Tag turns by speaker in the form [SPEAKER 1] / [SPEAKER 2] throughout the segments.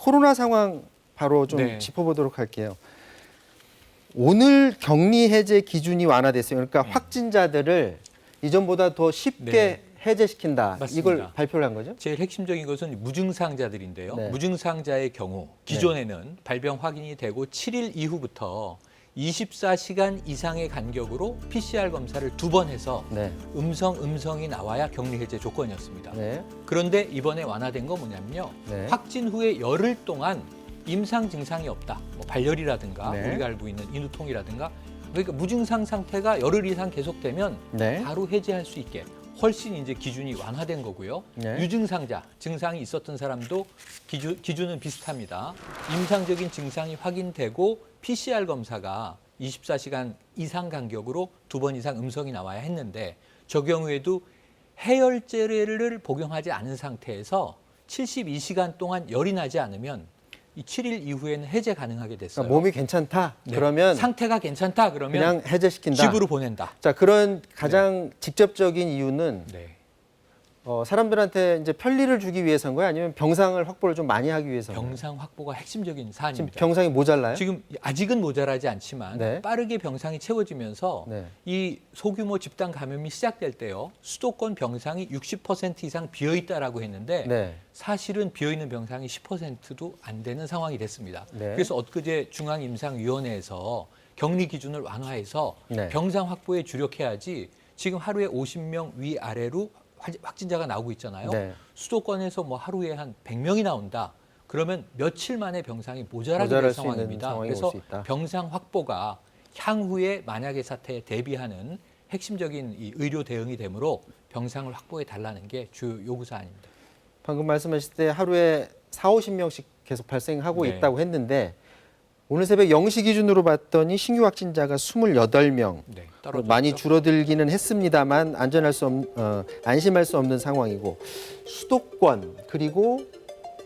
[SPEAKER 1] 코로나 상황 바로 좀
[SPEAKER 2] 네.
[SPEAKER 1] 짚어보도록 할게요. 오늘 격리 해제 기준이 완화됐어요. 그러니까 확진자들을 이전보다 더 쉽게
[SPEAKER 2] 네.
[SPEAKER 1] 해제시킨다.
[SPEAKER 2] 맞습니다.
[SPEAKER 1] 이걸 발표를 한 거죠?
[SPEAKER 2] 제일 핵심적인 것은 무증상자들인데요.
[SPEAKER 1] 네.
[SPEAKER 2] 무증상자의 경우 기존에는 발병 확인이 되고 7일 이후부터 24시간 이상의 간격으로 PCR 검사를 2번 해서
[SPEAKER 1] 네.
[SPEAKER 2] 음성이 나와야 격리 해제 조건이었습니다.
[SPEAKER 1] 네.
[SPEAKER 2] 그런데 이번에 완화된 건 뭐냐면요.
[SPEAKER 1] 네.
[SPEAKER 2] 확진 후에 열흘 동안 임상 증상이 없다. 뭐 발열이라든가
[SPEAKER 1] 네.
[SPEAKER 2] 우리가 알고 있는 인후통이라든가 그러니까 무증상 상태가 열흘 이상 계속되면
[SPEAKER 1] 네.
[SPEAKER 2] 바로 해제할 수 있게 훨씬 이제 기준이 완화된 거고요.
[SPEAKER 1] 네.
[SPEAKER 2] 유증상자, 증상이 있었던 사람도 기준은 비슷합니다. 임상적인 증상이 확인되고 PCR 검사가 24시간 이상 간격으로 2번 이상 음성이 나와야 했는데 저 경우에도 해열제를 복용하지 않은 상태에서 72시간 동안 열이 나지 않으면 이 7일 이후에는 해제 가능하게 됐어요.
[SPEAKER 1] 그러니까 몸이 괜찮다.
[SPEAKER 2] 네.
[SPEAKER 1] 그러면
[SPEAKER 2] 상태가 괜찮다 그러면
[SPEAKER 1] 그냥 해제시킨다.
[SPEAKER 2] 집으로 보낸다.
[SPEAKER 1] 자, 그런 가장 직접적인 이유는
[SPEAKER 2] 네.
[SPEAKER 1] 사람들한테 이제 편리를 주기 위해서인 거예요? 아니면 병상을 확보를 좀 많이 하기 위해서인가요?
[SPEAKER 2] 병상 확보가 핵심적인
[SPEAKER 1] 지금
[SPEAKER 2] 사안입니다.
[SPEAKER 1] 병상이 모자라요?
[SPEAKER 2] 지금 아직은 모자라지 않지만
[SPEAKER 1] 네.
[SPEAKER 2] 빠르게 병상이 채워지면서
[SPEAKER 1] 네.
[SPEAKER 2] 이 소규모 집단 감염이 시작될 때요. 수도권 병상이 60% 이상 비어 있다라고 했는데
[SPEAKER 1] 네.
[SPEAKER 2] 사실은 비어 있는 병상이 10%도 안 되는 상황이 됐습니다.
[SPEAKER 1] 네.
[SPEAKER 2] 그래서 엊그제 중앙임상위원회에서 격리 기준을 완화해서
[SPEAKER 1] 네.
[SPEAKER 2] 병상 확보에 주력해야지 지금 하루에 50명 위아래로 확진자가 나오고 있잖아요.
[SPEAKER 1] 네.
[SPEAKER 2] 수도권에서 뭐 하루에 한 100명이 나온다. 그러면 며칠 만에 병상이 모자라게
[SPEAKER 1] 모자랄
[SPEAKER 2] 될
[SPEAKER 1] 수 있는
[SPEAKER 2] 상황입니다.
[SPEAKER 1] 상황이
[SPEAKER 2] 그래서
[SPEAKER 1] 올 수 있다.
[SPEAKER 2] 병상 확보가 향후에 만약의 사태에 대비하는 핵심적인 이 의료 대응이 되므로 병상을 확보해 달라는 게 주요 요구 사안입니다.
[SPEAKER 1] 방금 말씀하실 때 하루에 40~50명씩 계속 발생하고
[SPEAKER 2] 네.
[SPEAKER 1] 있다고 했는데 오늘 새벽 0시 기준으로 봤더니 신규 확진자가 28명.
[SPEAKER 2] 네, 떨어졌죠.
[SPEAKER 1] 많이 줄어들기는 했습니다만 안심할 수 없는 상황이고 수도권 그리고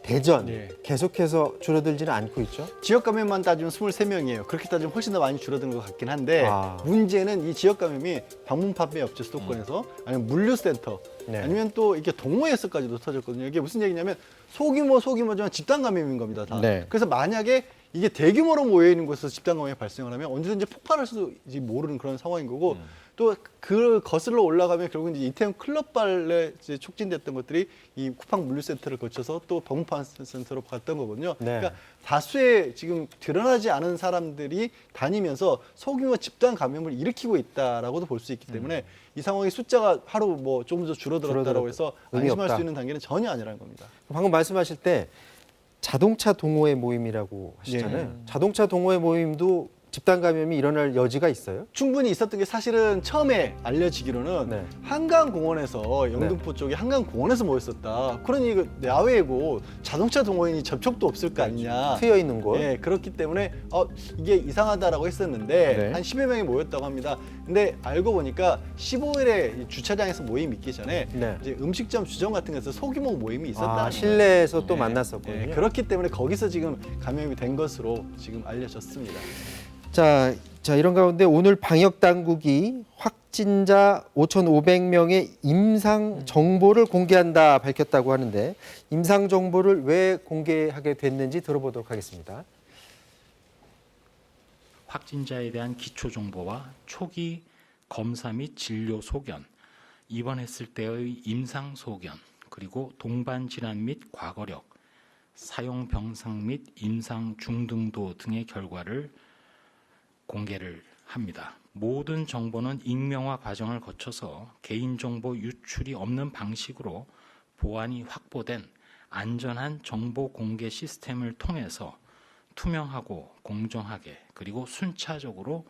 [SPEAKER 1] 대전
[SPEAKER 2] 네.
[SPEAKER 1] 계속해서 줄어들지는 않고 있죠.
[SPEAKER 3] 지역 감염만 따지면 23명이에요. 그렇게 따지면 훨씬 더 많이 줄어든 것 같긴 한데 문제는 이 지역 감염이 방문판매 업체 수도권에서 아니면 물류센터
[SPEAKER 1] 네.
[SPEAKER 3] 아니면 또 이렇게 동호회에서까지도 터졌거든요. 이게 무슨 얘기냐면 소규모지만 집단 감염인 겁니다. 다.
[SPEAKER 1] 네.
[SPEAKER 3] 그래서 만약에 이게 대규모로 모여 있는 곳에서 집단 감염이 발생을 하면 언제든지 폭발할 수도 모르는 그런 상황인 거고 또 그 거슬러 올라가면 결국 이제 이태원 클럽발에 이제 촉진됐던 것들이 이 쿠팡 물류센터를 거쳐서 또 방문판 센터로 갔던 거거든요.
[SPEAKER 1] 네.
[SPEAKER 3] 그러니까 다수의 지금 드러나지 않은 사람들이 다니면서 소규모 집단 감염을 일으키고 있다라고도 볼 수 있기 때문에 이 상황의 숫자가 하루 뭐 조금 더 줄어들었다라고 해서
[SPEAKER 1] 의미
[SPEAKER 3] 안심할
[SPEAKER 1] 없다.
[SPEAKER 3] 수 있는 단계는 전혀 아니라는 겁니다.
[SPEAKER 1] 방금 말씀하실 때 자동차 동호회 모임이라고 하시잖아요.
[SPEAKER 3] 예.
[SPEAKER 1] 자동차 동호회 모임도 집단 감염이 일어날 여지가 있어요?
[SPEAKER 3] 충분히 있었던 게 사실은 처음에 알려지기로는
[SPEAKER 1] 네.
[SPEAKER 3] 한강공원에서 영등포 쪽에 한강공원에서 모였었다. 그러니 이거 야외고 자동차 동호인이 접촉도 없을 거 아니냐.
[SPEAKER 1] 트여 있는 곳.
[SPEAKER 3] 예, 그렇기 때문에 이게 이상하다라고 했었는데
[SPEAKER 1] 네.
[SPEAKER 3] 한 10여 명이 모였다고 합니다. 근데 알고 보니까 15일에 주차장에서 모임 있기 전에
[SPEAKER 1] 네.
[SPEAKER 3] 이제 음식점 주점 같은 데서 소규모 모임이 있었다는 거예요.
[SPEAKER 1] 실내에서 또
[SPEAKER 3] 예,
[SPEAKER 1] 만났었군요.
[SPEAKER 3] 예, 그렇기 때문에 거기서 지금 감염이 된 것으로 지금 알려졌습니다.
[SPEAKER 1] 자, 이런 가운데 오늘 방역 당국이 확진자 5,500명의 임상 정보를 공개한다 밝혔다고 하는데 임상 정보를 왜 공개하게 됐는지 들어보도록 하겠습니다.
[SPEAKER 4] 확진자에 대한 기초 정보와 초기 검사 및 진료 소견, 입원했을 때의 임상 소견, 그리고 동반 질환 및 과거력, 사용 병상 및 임상 중등도 등의 결과를 공개를 합니다. 모든 정보는 익명화 과정을 거쳐서 개인정보 유출이 없는 방식으로 보안이 확보된 안전한 정보 공개 시스템을 통해서 투명하고 공정하게 그리고 순차적으로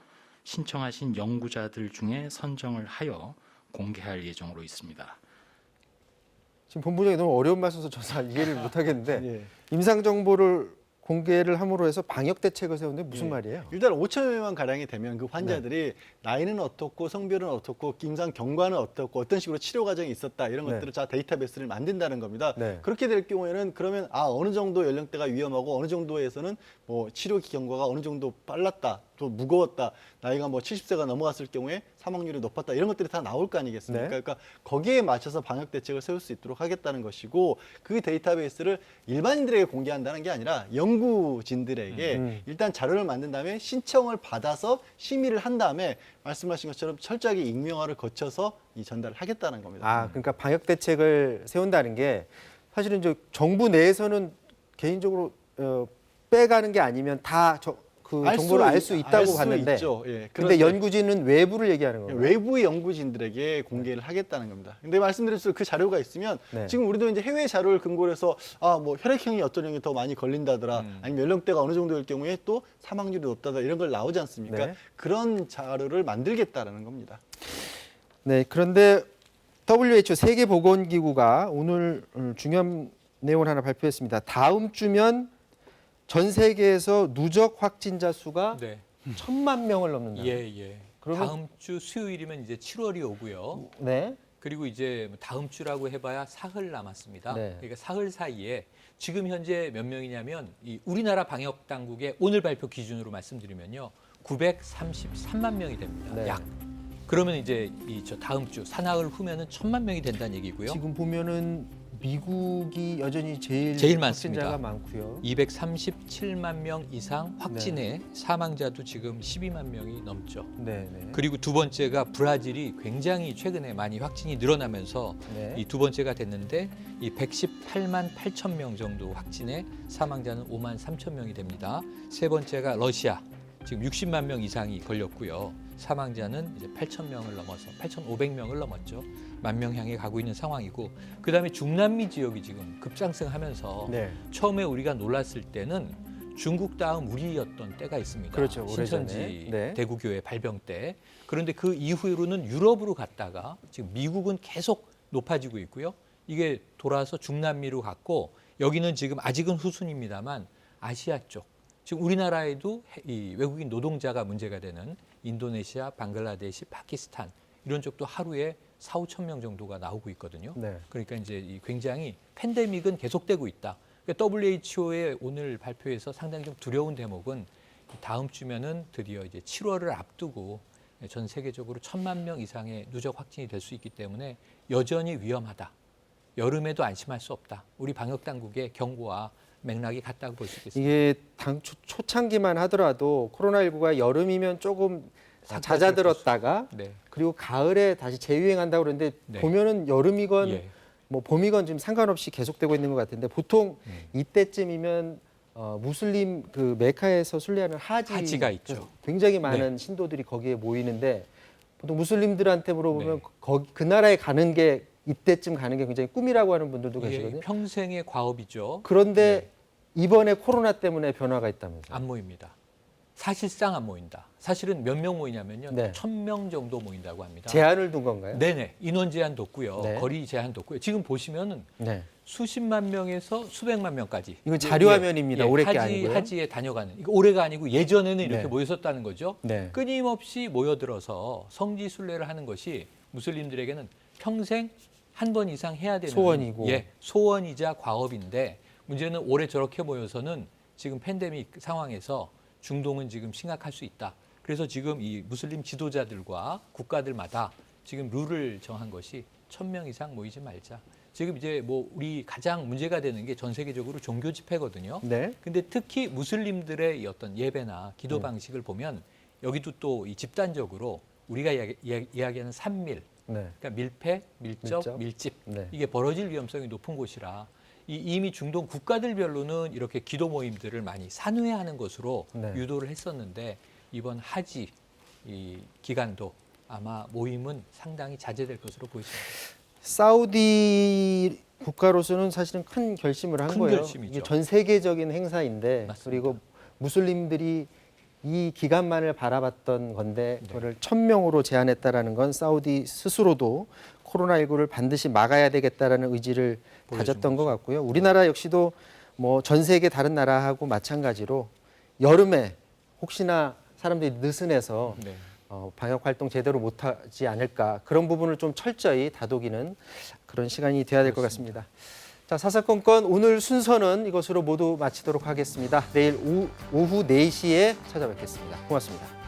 [SPEAKER 4] 신청하신 연구자들 중에 선정을 하여 공개할 예정으로 있습니다.
[SPEAKER 1] 지금 본부장이 너무 어려운 말씀서 저는 이해를 못 하겠는데
[SPEAKER 3] 예.
[SPEAKER 1] 임상 정보를 공개를 함으로 해서 방역 대책을 세우는데 무슨
[SPEAKER 3] 예.
[SPEAKER 1] 말이에요?
[SPEAKER 3] 일단 5천 명만 가량이 되면 그 환자들이 나이는 어떻고 성별은 어떻고 임상 경과는 어떻고 어떤 식으로 치료 과정이 있었다 이런
[SPEAKER 1] 네.
[SPEAKER 3] 것들을 다 데이터베이스를 만든다는 겁니다.
[SPEAKER 1] 네.
[SPEAKER 3] 그렇게 될 경우에는 그러면 어느 정도 연령대가 위험하고 어느 정도에서는 뭐 치료 경과가 어느 정도 빨랐다 또 무거웠다, 나이가 뭐 70세가 넘어갔을 경우에 사망률이 높았다, 이런 것들이 다 나올 거 아니겠습니까?
[SPEAKER 1] 네.
[SPEAKER 3] 그러니까 거기에 맞춰서 방역 대책을 세울 수 있도록 하겠다는 것이고, 그 데이터베이스를 일반인들에게 공개한다는 게 아니라 연구진들에게 일단 자료를 만든 다음에 신청을 받아서 심의를 한 다음에 말씀하신 것처럼 철저하게 익명화를 거쳐서 이 전달을 하겠다는 겁니다.
[SPEAKER 1] 아, 그러니까 방역 대책을 세운다는 게 사실은 이제 정부 내에서는 개인적으로 빼가는 게 아니면 다 그 정보를 알 수 있다고 봤는데,
[SPEAKER 3] 있죠. 예.
[SPEAKER 1] 근데
[SPEAKER 3] 그런데
[SPEAKER 1] 연구진은 외부를 얘기하는 건가요?
[SPEAKER 3] 외부의 연구진들에게 공개를 하겠다는 겁니다. 근데 말씀드렸듯이 그 자료가 있으면
[SPEAKER 1] 네.
[SPEAKER 3] 지금 우리도 이제 해외 자료를 근거로 해서 뭐 혈액형이 어떤 형이 더 많이 걸린다더라, 아니면 연령대가 어느 정도일 경우에 또 사망률이 높다더라, 이런 걸 나오지 않습니까?
[SPEAKER 1] 네.
[SPEAKER 3] 그런 자료를 만들겠다라는 겁니다.
[SPEAKER 1] 네, 그런데 WHO 세계보건기구가 오늘 중요한 내용을 하나 발표했습니다. 다음 주면 전 세계에서 누적 확진자 수가
[SPEAKER 2] 네.
[SPEAKER 1] 1,000만 명을 넘는다.
[SPEAKER 2] 예.
[SPEAKER 1] 그러면-
[SPEAKER 2] 다음 주 수요일이면 이제 7월이 오고요.
[SPEAKER 1] 네.
[SPEAKER 2] 그리고 이제 다음 주라고 해봐야 사흘 남았습니다.
[SPEAKER 1] 네.
[SPEAKER 2] 그러니까 사흘 사이에 지금 현재 몇 명이냐면 이 우리나라 방역 당국의 오늘 발표 기준으로 말씀드리면요, 933만 명이 됩니다.
[SPEAKER 1] 네.
[SPEAKER 2] 약. 그러면 이제 저 다음 주 사나흘 후면은 1,000만 명이 된다는 얘기고요.
[SPEAKER 1] 지금 보면은 미국이 여전히 제일
[SPEAKER 2] 많습니다.
[SPEAKER 1] 확진자가 많고요.
[SPEAKER 2] 237만 명 이상 확진에 사망자도 지금 12만 명이 넘죠.
[SPEAKER 1] 네.
[SPEAKER 2] 그리고 두 번째가 브라질이 굉장히 최근에 많이 확진이 늘어나면서
[SPEAKER 1] 네.
[SPEAKER 2] 이 두 번째가 됐는데 이 118만 8천 명 정도 확진에 사망자는 5만 3천 명이 됩니다. 세 번째가 러시아, 지금 60만 명 이상이 걸렸고요. 사망자는 이제 8천 명을 넘어서 8,500명을 넘었죠. 1만 명 향해 가고 있는 상황이고, 그다음에 중남미 지역이 지금 급상승하면서
[SPEAKER 1] 네.
[SPEAKER 2] 처음에 우리가 놀랐을 때는 중국 다음 우리였던 때가 있습니다.
[SPEAKER 1] 그렇죠, 오래전에.
[SPEAKER 2] 신천지
[SPEAKER 1] 네.
[SPEAKER 2] 대구교회 발병 때. 그런데 그 이후로는 유럽으로 갔다가 지금 미국은 계속 높아지고 있고요. 이게 돌아서 중남미로 갔고, 여기는 지금 아직은 후순입니다만 아시아 쪽, 지금 우리나라에도 이 외국인 노동자가 문제가 되는 인도네시아, 방글라데시, 파키스탄 이런 쪽도 하루에 4, 5천 명 정도가 나오고 있거든요.
[SPEAKER 1] 네.
[SPEAKER 2] 그러니까 이제 이 굉장히 팬데믹은 계속되고 있다. 그러니까 WHO의 오늘 발표에서 상당히 좀 두려운 대목은 다음 주면은 드디어 이제 7월을 앞두고 전 세계적으로 1,000만 명 이상의 누적 확진이 될 수 있기 때문에 여전히 위험하다. 여름에도 안심할 수 없다. 우리 방역 당국의 경고와 맥락이 같다고 볼 수 있겠습니다.
[SPEAKER 1] 이게 당초 초창기만 하더라도 코로나19가 여름이면 조금 잦아들었다가
[SPEAKER 2] 네.
[SPEAKER 1] 그리고 가을에 다시 재유행한다고 그러는데
[SPEAKER 2] 네.
[SPEAKER 1] 보면은 여름이건
[SPEAKER 2] 예.
[SPEAKER 1] 뭐 봄이건 지금 상관없이 계속되고 있는 것 같은데, 보통 이때쯤이면 무슬림 그 메카에서 순례하는
[SPEAKER 2] 하지가 있죠.
[SPEAKER 1] 굉장히 많은 신도들이 거기에 모이는데, 보통 무슬림들한테 물어보면 그 나라에 가는 게 이때쯤 가는 게 굉장히 꿈이라고 하는 분들도
[SPEAKER 2] 이게
[SPEAKER 1] 계시거든요.
[SPEAKER 2] 평생의 과업이죠.
[SPEAKER 1] 그런데 이번에 코로나 때문에 변화가 있다면서요.
[SPEAKER 2] 안 모입니다. 사실상 안 모인다. 사실은 몇 명 모이냐면요.
[SPEAKER 1] 네.
[SPEAKER 2] 1,000명 정도 모인다고 합니다.
[SPEAKER 1] 제한을 둔 건가요?
[SPEAKER 2] 네네. 인원 제한도 없고요.
[SPEAKER 1] 네.
[SPEAKER 2] 거리 제한도 없고요. 지금 보시면은
[SPEAKER 1] 네.
[SPEAKER 2] 수십만 명에서 수백만 명까지.
[SPEAKER 1] 이건 자료화면입니다. 올해 게 아니고요.
[SPEAKER 2] 하지에 다녀가는. 이거 올해가 아니고 예전에는 이렇게
[SPEAKER 1] 네.
[SPEAKER 2] 모였었다는 거죠.
[SPEAKER 1] 네.
[SPEAKER 2] 끊임없이 모여들어서 성지 순례를 하는 것이 무슬림들에게는 평생 한 번 이상 해야 되는
[SPEAKER 1] 소원이고.
[SPEAKER 2] 소원이자 과업인데, 문제는 올해 저렇게 모여서는 지금 팬데믹 상황에서 중동은 지금 심각할 수 있다. 그래서 지금 이 무슬림 지도자들과 국가들마다 지금 룰을 정한 것이 1,000명 이상 모이지 말자. 지금 이제 뭐 우리 가장 문제가 되는 게 전 세계적으로 종교 집회거든요.
[SPEAKER 1] 네.
[SPEAKER 2] 근데 특히 무슬림들의 이 어떤 예배나 기도 방식을 보면 여기도 또 이 집단적으로 우리가 이야기하는 산밀,
[SPEAKER 1] 네.
[SPEAKER 2] 그러니까 밀폐, 밀접, 밀집,
[SPEAKER 1] 네.
[SPEAKER 2] 이게 벌어질 위험성이 높은 곳이라 이미 중동 국가들별로는 이렇게 기도 모임들을 많이 산회하는 것으로
[SPEAKER 1] 네.
[SPEAKER 2] 유도를 했었는데, 이번 하지 이 기간도 아마 모임은 상당히 자제될 것으로 보입니다.
[SPEAKER 1] 사우디 국가로서는 사실은 큰 결심을 한
[SPEAKER 2] 큰
[SPEAKER 1] 거예요.
[SPEAKER 2] 결심이죠.
[SPEAKER 1] 이게 전 세계적인 행사인데,
[SPEAKER 2] 맞습니다.
[SPEAKER 1] 그리고 무슬림들이 이 기간만을 바라봤던 건데
[SPEAKER 2] 네.
[SPEAKER 1] 그거를 1,000명으로 제한했다라는 건 사우디 스스로도 코로나19를 반드시 막아야 되겠다라는 의지를 다졌던 것 같고요. 우리나라 역시도 뭐 전 세계 다른 나라하고 마찬가지로 여름에 혹시나 사람들이 느슨해서
[SPEAKER 2] 네.
[SPEAKER 1] 방역 활동 제대로 못하지 않을까, 그런 부분을 좀 철저히 다독이는 그런 시간이 돼야 될 것 같습니다. 자, 사사건건 오늘 순서는 이것으로 모두 마치도록 하겠습니다. 내일 오후 4시에 찾아뵙겠습니다. 고맙습니다.